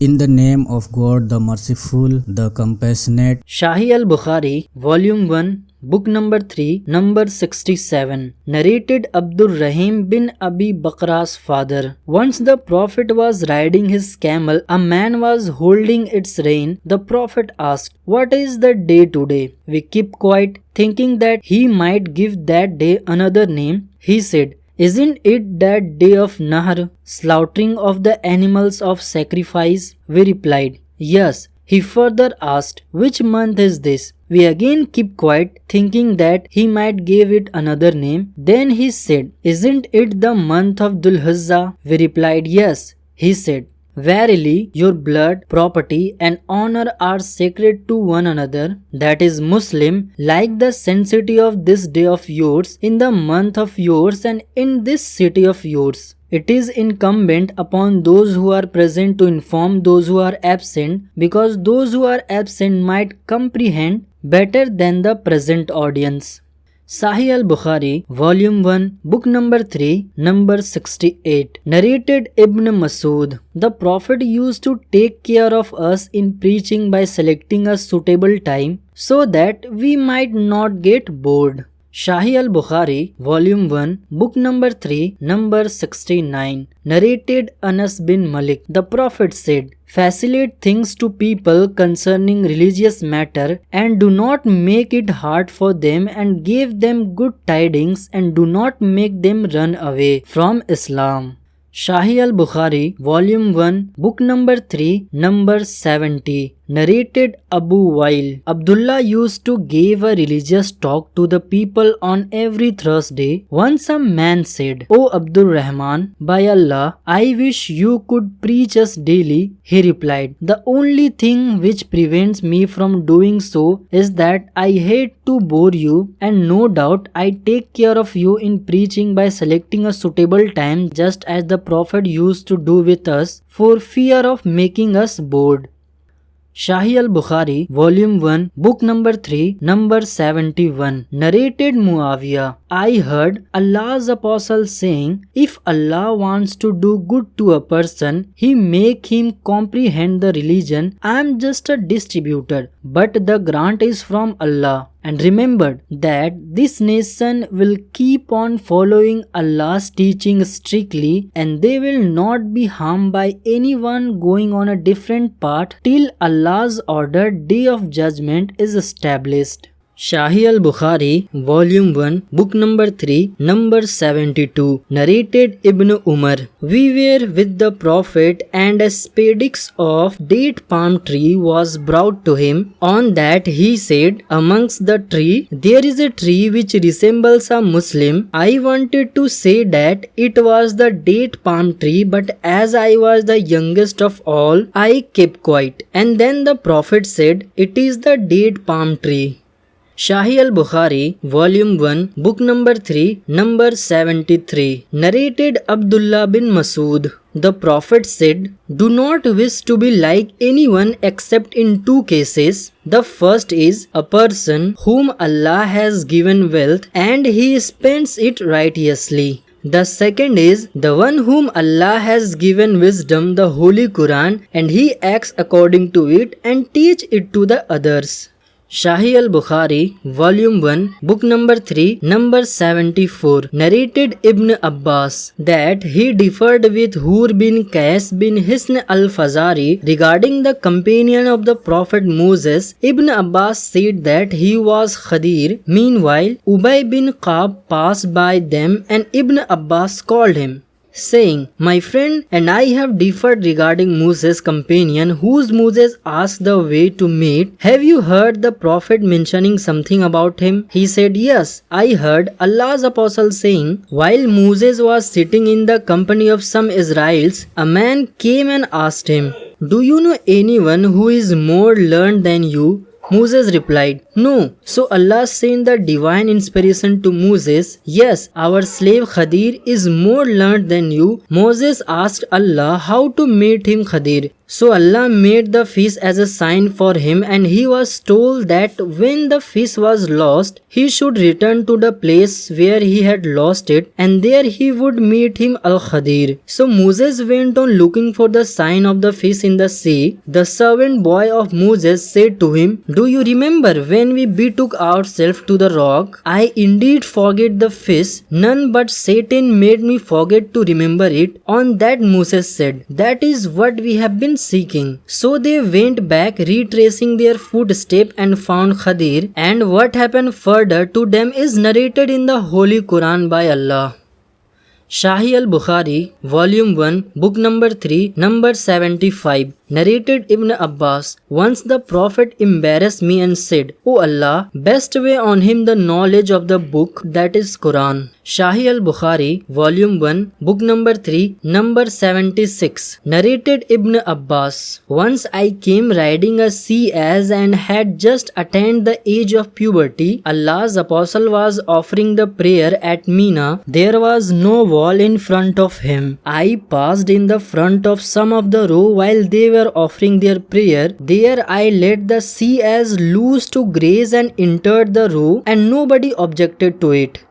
In the name of God, the merciful, the compassionate. Sahih al-Bukhari, Volume 1, Book number 3, number 67. Narrated Abdur Rahim bin Abi Bakra's father. Once the Prophet was riding his camel, a man was holding its rein. The Prophet asked, "What is the day today?" We kept quiet, thinking that he might give that day another name. He said, "Isn't it that day of Nahr, slaughtering of the animals of sacrifice?" We replied, "Yes." He further asked, "Which month is this?" We again kept quiet, thinking that he might give it another name. Then he said, "Isn't it the month of Dhul Hijjah?" We replied, "Yes." He said, "Verily, your blood, property, and honor are sacred to one another, that is Muslim, like the sanctity of this day of yours, in the month of yours, and in this city of yours. It is incumbent upon those who are present to inform those who are absent, because those who are absent might comprehend better than the present audience." Sahih al-Bukhari, Volume 1, Book number 3, number 68. Narrated Ibn Masud. The Prophet used to take care of us in preaching by selecting a suitable time so that we might not get bored. Sahih al-Bukhari, Volume 1, Book number 3, number 69. Narrated Anas bin Malik. The Prophet said, "Facilitate things to people concerning religious matter, and do not make it hard for them, and give them good tidings, and do not make them run away from Islam." Sahih al-Bukhari, Volume 1, Book number 3, number 70. Narrated Abu Wail. Abdullah used to give a religious talk to the people on every Thursday. Once a man said, "O Abdur Rahman, by Allah, I wish you could preach us daily." He replied, "The only thing which prevents me from doing so is that I hate to bore you, and no doubt I take care of you in preaching by selecting a suitable time, just as the Prophet used to do with us, for fear of making us bored." Sahih al-Bukhari, Volume 1, Book number 3, number 71. Narrated Muawiyah. I heard Allah's Apostle saying, "If Allah wants to do good to a person, He make him comprehend the religion. I am just a distributor, but the grant is from Allah." And remembered that this nation will keep on following Allah's teaching strictly, and they will not be harmed by anyone going on a different path till Allah's ordered day of judgment is established. Sahih al-Bukhari, Volume 1, Book number 3, number 72. Narrated Ibn Umar. We were with the Prophet, and a spadix of date palm tree was brought to him. On that he said, "Amongst the tree there is a tree which resembles a Muslim." I wanted to say that it was the date palm tree, but as I was the youngest of all, I kept quiet. And then the Prophet said, "It is the date palm tree." Sahih al-Bukhari, Volume 1, Book number 3, number 73. Narrated Abdullah bin Masud. The Prophet said, "Do not wish to be like anyone except in two cases. The first is a person whom Allah has given wealth, and he spends it righteously. The second is the one whom Allah has given wisdom, the Holy Quran, and he acts according to it and teach it to the others." Sahih al-Bukhari, Volume 1, Book number 3, number 74. Narrated Ibn Abbas that he differed with Hur bin Qais bin Hisn al-Fazari regarding the companion of the Prophet Moses. Ibn Abbas said that he was Khadir. Meanwhile, Ubay bin Qab passed by them, and Ibn Abbas called him, saying, "My friend and I have differed regarding Moses' companion, whose Moses asked the way to meet. Have you heard the Prophet mentioning something about him?" He said, "Yes, I heard Allah's Apostle saying, while Moses was sitting in the company of some Israelites, a man came and asked him, 'Do you know anyone who is more learned than you?' Moses replied, 'No.' So Allah sent the divine inspiration to Moses, 'Yes, our slave Khadir is more learned than you.' Moses asked Allah how to meet him Khadir. So Allah made the fish as a sign for him, and he was told that when the fish was lost, he should return to the place where he had lost it, and there he would meet him Al-Khadir. So Moses went on looking for the sign of the fish in the sea. The servant boy of Moses said to him, "Do you remember when we betook ourselves to the rock? I indeed forget the fish. None but Satan made me forget to remember it." On that Moses said, "That is what we have been seeking." So they went back, retracing their footsteps, and found Khadir, and what happened further to them is narrated in the Holy Quran by Allah. Sahih al-Bukhari, Volume 1, Book number 3, number 75. Narrated Ibn Abbas, once the Prophet embarrassed me and said, "O Allah, bestow on him the knowledge of the book, that is Quran." Sahih al-Bukhari, Volume 1, Book number 3, number 76. Narrated Ibn Abbas, once I came riding a sea ass and had just attained the age of puberty. Allah's apostle was offering the prayer at Mina. There was no wall in front of him. I passed in the front of some of the row while they were offering their prayer. There I let the sea ass loose to graze and entered the row, and nobody objected to it.